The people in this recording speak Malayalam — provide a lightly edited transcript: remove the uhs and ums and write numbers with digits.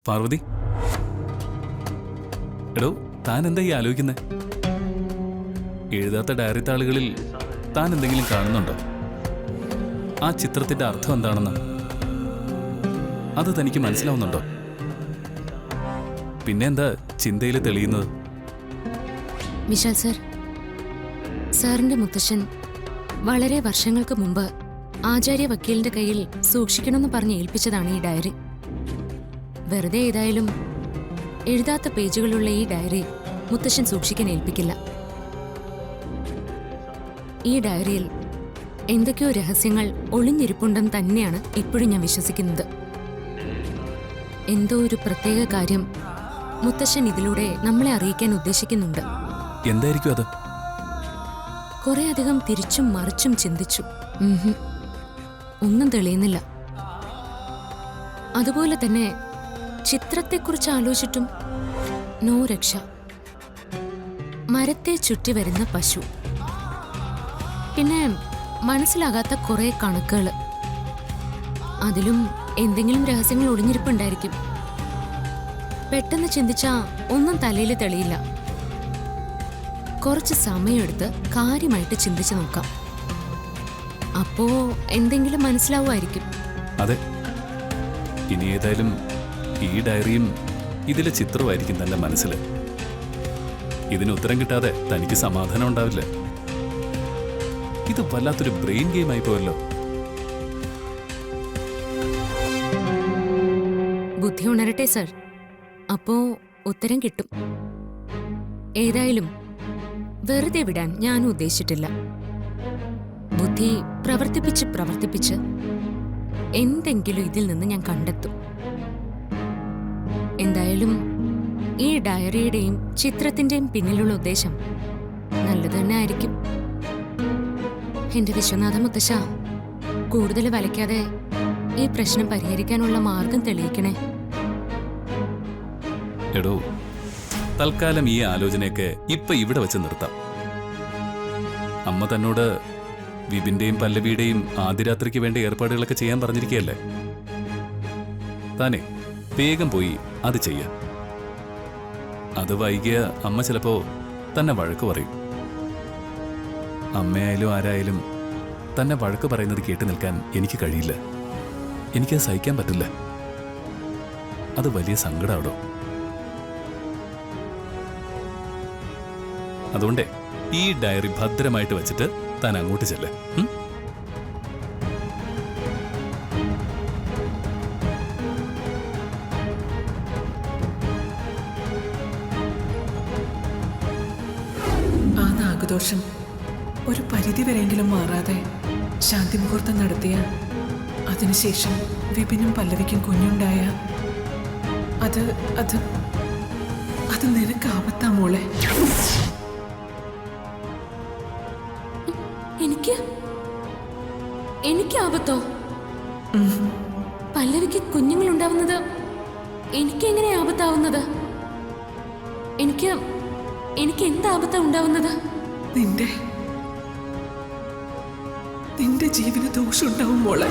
പാർവതി, എടോ താൻ എന്താ ഈ ആലോചിക്കുന്നത്? എഴുതാത്ത ഡയറി താളുകളിൽ താൻ എന്തെങ്കിലും കാണുന്നുണ്ടോ? ആ ചിത്രത്തിന്റെ അർത്ഥം എന്താണെന്ന് അത് തനിക്ക് മനസ്സിലാവുന്നുണ്ടോ? പിന്നെന്താ ചിന്തയിൽ തെളിയുന്നത്? വിശാൽ സർ, സാറിന്റെ മുത്തശ്ശൻ വളരെ വർഷങ്ങൾക്ക് മുമ്പ് ആചാര്യ വക്കീലിന്റെ കയ്യിൽ സൂക്ഷിക്കണമെന്ന് പറഞ്ഞ് ഏൽപ്പിച്ചതാണ് ഈ ഡയറി. വെറുതെ ഏതായാലും എഴുതാത്ത പേജുകളുള്ള ഈ ഡയറി മുത്തശ്ശൻ സൂക്ഷിക്കാൻ ഏൽപ്പിക്കില്ല. ഈ ഡയറിയിൽ എന്തൊക്കെയോ രഹസ്യങ്ങൾ ഒളിഞ്ഞിരിപ്പുണ്ടെന്ന് തന്നെയാണ് ഇപ്പോഴും ഞാൻ വിശ്വസിക്കുന്നത്. എന്തോ ഒരു പ്രത്യേക കാര്യം മുത്തശ്ശൻ ഇതിലൂടെ നമ്മളെ അറിയിക്കാൻ ഉദ്ദേശിക്കുന്നുണ്ട്. എന്തായിരിക്കും അത്? കുറെ അധികം തിരിച്ചും മറിച്ചും ചിന്തിച്ചു. ഒന്നും തെളിയുന്നില്ല. അതുപോലെ തന്നെ ചിത്രത്തെക്കുറിച്ച് ആലോചിച്ചിട്ടും നോ രക്ഷ. മരത്തെ ചുറ്റി വരുന്ന പശു, പിന്നെ മനസ്സിലാകാത്ത കുറെ കണക്കുകൾ. അതിലും എന്തെങ്കിലും രഹസ്യങ്ങൾ ഒളിഞ്ഞിരിപ്പുണ്ടായിരിക്കും. പെട്ടെന്ന് ചിന്തിച്ചാ ഒന്നും തലയിൽ തെളിയില്ല. കുറച്ച് സമയമെടുത്ത് കാര്യമായിട്ട് ചിന്തിച്ചു നോക്കാം. അപ്പോ എന്തെങ്കിലും മനസ്സിലാവുമായിരിക്കും. അതെ, ഇനി ഏതായാലും ഈ ഡയറിയും ഇതിലെ ചിത്രമായിരിക്കും തന്റെ മനസ്സിൽ. ഇതിന് ഉത്തരം കിട്ടാതെ തനിക്ക് സമാധാനം ഉണ്ടാവില്ല. ഇത് വല്ലാത്തൊരു ബ്രെയിൻ ഗെയിം ആയി പോയല്ലോ. ബുദ്ധി ഉണരട്ടെ സർ, അപ്പോ ഉത്തരം കിട്ടും. ഏതായാലും വെറുതെ വിടാൻ ഞാനും ഉദ്ദേശിച്ചിട്ടില്ല. ബുദ്ധി പ്രവർത്തിപ്പിച്ച് എന്തെങ്കിലും ഇതിൽ നിന്ന് ഞാൻ കണ്ടെത്തും. എന്തായാലും ഈ ഡയറിയുടെയും ചിത്രത്തിന്റെയും പിന്നിലുള്ള ഉദ്ദേശം നല്ലത് തന്നെ ആയിരിക്കും. എന്റെ വിശ്വനാഥ മുത്തശ്ശ, കൂടുതൽ വലയ്ക്കാതെ ഈ പ്രശ്നം പരിഹരിക്കാനുള്ള മാർഗം തെളിയിക്കണേ. എടോ, തൽക്കാലം ഈ ആലോചനയൊക്കെ ഇപ്പൊ ഇവിടെ വെച്ച് നിർത്താം. അമ്മ തന്നോട് വിപിന്റെയും പല്ലവിയുടെയും ആദ്യരാത്രിക്ക് വേണ്ട ഏർപ്പാടുകളൊക്കെ ചെയ്യാൻ പറഞ്ഞിരിക്കുകയല്ലേ. താനെ വേഗം പോയി അത് ചെയ്യാം. അത് വൈകിയ അമ്മ ചിലപ്പോ തന്നെ വഴക്ക് പറയും. അമ്മയായാലും ആരായാലും തന്നെ വഴക്ക് പറയുന്നത് കേട്ട് നിൽക്കാൻ എനിക്ക് കഴിയില്ല. എനിക്കത് സഹിക്കാൻ പറ്റില്ല. അത് വലിയ സങ്കടമാണോ. അതുകൊണ്ടേ ഈ ഡയറി ഭദ്രമായിട്ട് വെച്ചിട്ട് താൻ അങ്ങോട്ട് ചെല്ല്. ആ നാഗദോഷം ഒരു പരിധിവരെങ്കിലും മാറാതെ ശാന്തി മുഹൂർത്തം നടത്തിയ, അതിനുശേഷം വിപിനും പല്ലവിക്കും കുഞ്ഞുണ്ടായ, അത് അത് അത് നിനക്ക് ആപത്താ മോളെ. എനിക്ക് ആപത്തോ? പല്ലവിക്ക് കുഞ്ഞുങ്ങൾ ഉണ്ടാവുന്നത് എനിക്ക് എങ്ങനെ ആപത്താവുന്നത്? എനിക്ക് എന്ത് ആപത്താ ഉണ്ടാവുന്നത്? നിന്റെ ജീവന് ദോഷം ഉണ്ടാവും മോളെ.